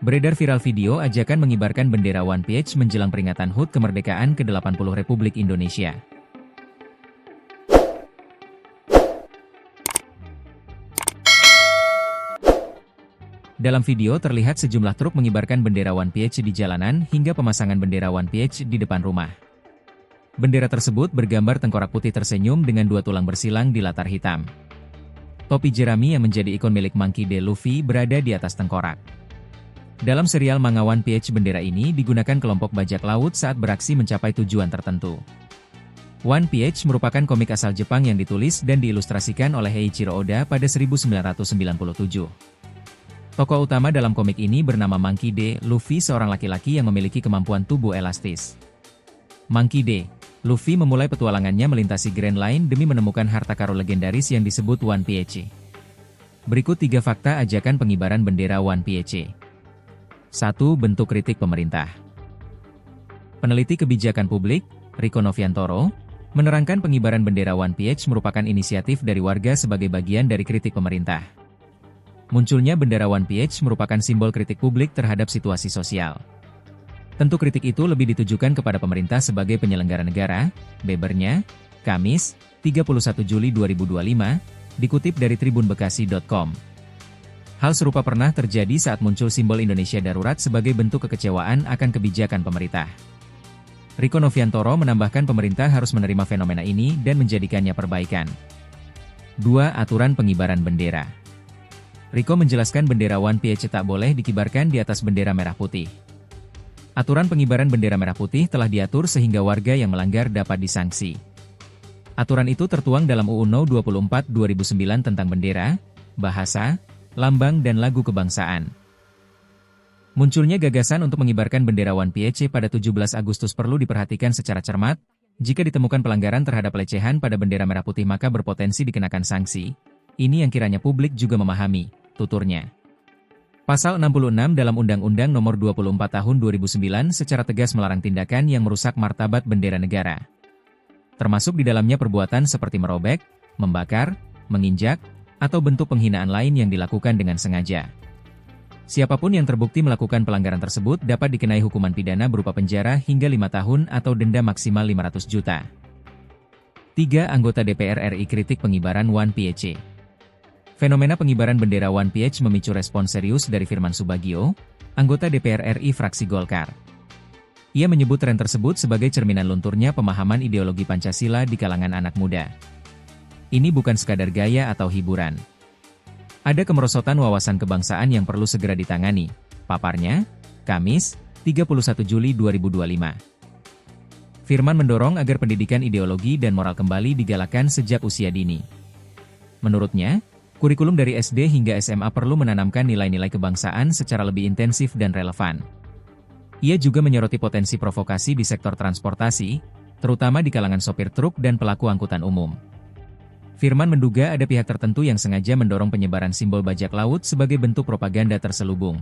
Beredar viral video ajakan mengibarkan bendera One Piece menjelang peringatan HUT kemerdekaan ke-80 Republik Indonesia. Dalam video terlihat sejumlah truk mengibarkan bendera One Piece di jalanan hingga pemasangan bendera One Piece di depan rumah. Bendera tersebut bergambar tengkorak putih tersenyum dengan dua tulang bersilang di latar hitam. Topi jerami yang menjadi ikon milik Monkey D. Luffy berada di atas tengkorak. Dalam serial manga One Piece, bendera ini digunakan kelompok bajak laut saat beraksi mencapai tujuan tertentu. One Piece merupakan komik asal Jepang yang ditulis dan diilustrasikan oleh Eiichiro Oda pada 1997. Tokoh utama dalam komik ini bernama Monkey D. Luffy, seorang laki-laki yang memiliki kemampuan tubuh elastis. Monkey D. Luffy memulai petualangannya melintasi Grand Line demi menemukan harta karun legendaris yang disebut One Piece. Berikut 3 fakta ajakan pengibaran bendera One Piece. 1. Bentuk kritik pemerintah. Peneliti kebijakan publik, Rico Noviantoro, menerangkan pengibaran bendera One Piece merupakan inisiatif dari warga sebagai bagian dari kritik pemerintah. Munculnya bendera One Piece merupakan simbol kritik publik terhadap situasi sosial. Tentu kritik itu lebih ditujukan kepada pemerintah sebagai penyelenggara negara, bebernya, Kamis, 31 Juli 2025, dikutip dari tribunbekasi.com. Hal serupa pernah terjadi saat muncul simbol Indonesia Darurat sebagai bentuk kekecewaan akan kebijakan pemerintah. Rico Noviantoro menambahkan pemerintah harus menerima fenomena ini dan menjadikannya perbaikan. 2. Aturan pengibaran bendera. Rico menjelaskan bendera One Piece tak boleh dikibarkan di atas bendera merah putih. Aturan pengibaran bendera merah putih telah diatur sehingga warga yang melanggar dapat disanksi. Aturan itu tertuang dalam UU No. 24/2009 tentang bendera, bahasa, lambang dan lagu kebangsaan. Munculnya gagasan untuk mengibarkan bendera One Piece pada 17 Agustus perlu diperhatikan secara cermat. Jika ditemukan pelanggaran terhadap pelecehan pada bendera merah putih maka berpotensi dikenakan sanksi. Ini yang kiranya publik juga memahami, tuturnya. Pasal 66 dalam Undang-Undang Nomor 24 Tahun 2009 secara tegas melarang tindakan yang merusak martabat bendera negara. Termasuk di dalamnya perbuatan seperti merobek, membakar, menginjak, atau bentuk penghinaan lain yang dilakukan dengan sengaja. Siapapun yang terbukti melakukan pelanggaran tersebut dapat dikenai hukuman pidana berupa penjara hingga 5 tahun atau denda maksimal 500 juta. 3. Anggota DPR RI kritik pengibaran One Piece. Fenomena pengibaran bendera One Piece memicu respons serius dari Firman Subagio, anggota DPR RI fraksi Golkar. Ia menyebut tren tersebut sebagai cerminan lunturnya pemahaman ideologi Pancasila di kalangan anak muda. Ini bukan sekadar gaya atau hiburan. Ada kemerosotan wawasan kebangsaan yang perlu segera ditangani, paparnya, Kamis, 31 Juli 2025. Firman mendorong agar pendidikan ideologi dan moral kembali digalakkan sejak usia dini. Menurutnya, kurikulum dari SD hingga SMA perlu menanamkan nilai-nilai kebangsaan secara lebih intensif dan relevan. Ia juga menyoroti potensi provokasi di sektor transportasi, terutama di kalangan sopir truk dan pelaku angkutan umum. Firman menduga ada pihak tertentu yang sengaja mendorong penyebaran simbol bajak laut sebagai bentuk propaganda terselubung.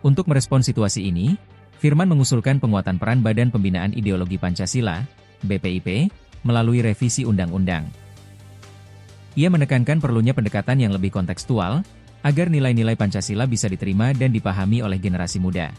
Untuk merespon situasi ini, Firman mengusulkan penguatan peran Badan Pembinaan Ideologi Pancasila, BPIP, melalui revisi undang-undang. Ia menekankan perlunya pendekatan yang lebih kontekstual, agar nilai-nilai Pancasila bisa diterima dan dipahami oleh generasi muda.